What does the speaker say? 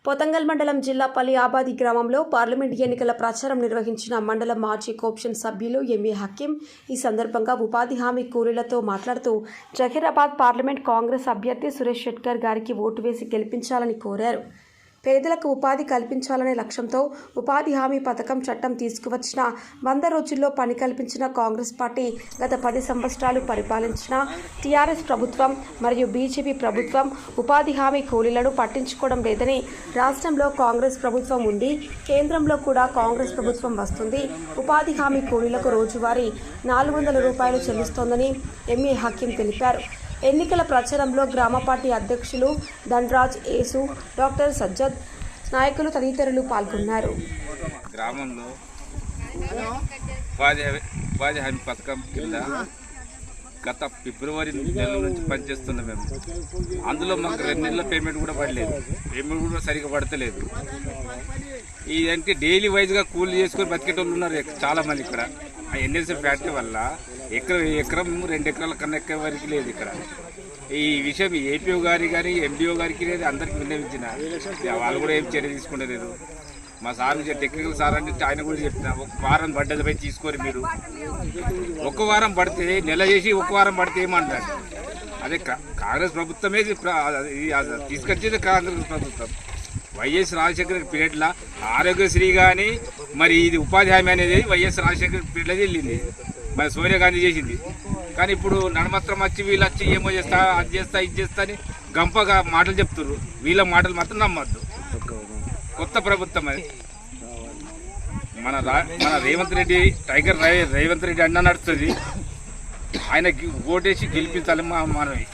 పోతంగల్ మండలం జిల్లాపల్లి ఆబాది గ్రామంలో పార్లమెంట్ ఎన్నికల ప్రచారం నిర్వహించిన మండల మాజీ కోఆప్షన్ సభ్యులు ఎంఏ హకీం ఈ సందర్భంగా ఉపాధి హామీ కూలీలతో మాట్లాడుతూ జహీరాబాద్ పార్లమెంట్ కాంగ్రెస్ అభ్యర్థి సురేష్ షెట్కర్ గారికి ఓటు వేసి గెలిపించాలని కోరారు. పేదలకు ఉపాధి కల్పించాలనే లక్ష్యంతో ఉపాధి హామీ పథకం చట్టం తీసుకువచ్చిన 100 రోజుల్లో పని కల్పించిన కాంగ్రెస్ పార్టీ గత 10 సంవత్సరాలు పరిపాలించిన టీఆర్ఎస్ ప్రభుత్వం మరియు బీజేపీ ప్రభుత్వం ఉపాధి హామీ కూలీలను పట్టించుకోవడం లేదని, రాష్ట్రంలో కాంగ్రెస్ ప్రభుత్వం ఉంది, కేంద్రంలో కూడా కాంగ్రెస్ ప్రభుత్వం వస్తుంది, ఉపాధి హామీ కూలీలకు రోజువారీ 400 రూపాయలు చెల్లిస్తోందని ఎంఏ హకీం తెలిపారు. ఎన్నికల ప్రచారంలో గ్రామ పార్టీ అధ్యక్షులు ధనరాజ్, యేసు, డాక్టర్ సజ్జద్, నాయకులు తదితరులు పాల్గొన్నారు. గ్రామంలో ఉపాధి హామీ పథకం కింద గత ఫిబ్రవరి నెల నుంచి పనిచేస్తున్నాం మేము. అందులో మాకు 2 నెలల పేమెంట్ కూడా పడలేదు, పేమెంట్ కూడా సరిగ్గా పడతలేదు. ఇదంటే డైలీ వైజ్గా కూలీ చేసుకొని బతికేటోళ్ళు ఉన్నారు చాలామంది ఇక్కడ. ఆ ఎన్ఎల్సీ ఫ్యాక్టరీ వల్ల ఎకరం 2 ఎకరాల కన్నా ఎక్కువ వరకు లేదు ఇక్కడ. ఈ విషయం ఏపీఓ గారి కానీ ఎండిఓ గారికి లేదు, అందరికి విన్నవించిన వాళ్ళు కూడా ఏం చర్య తీసుకుంటలేదు. మా సార్ టెక్నికల్ సార్ అంటే ఆయన కూడా చెప్పిన ఒక వారం పడ్డది పోయి తీసుకొని మీరు ఒక వారం పడితే నెల చేసి ఒక వారం పడితే ఏమంటారు. అదే కాంగ్రెస్ ప్రభుత్వమే తీసుకొచ్చేది కాంగ్రెస్ ప్రభుత్వం. వైఎస్ రాజశేఖర్ పీరియడ్లో ఆరోగ్యశ్రీ కానీ మరి ఇది ఉపాధి హామీ అనేది వైఎస్ రాజశేఖర్ పీరియడ్లో వెళ్ళింది, మరి సోనియా గాంధీ చేసింది. కానీ ఇప్పుడు నడమత్రం వచ్చి వీళ్ళు వచ్చి ఏమో చేస్తా, అది చేస్తా, ఇది చేస్తా అని గంపగా మాటలు చెప్తున్నారు. వీళ్ళ మాటలు మాత్రం నమ్మద్దు. కొత్త ప్రభుత్వం అది. మన రేవంత్ రెడ్డి రేవంత్ రెడ్డి అన్న నడుస్తుంది. ఆయన ఓటేసి గెలిపించాలి మనవి.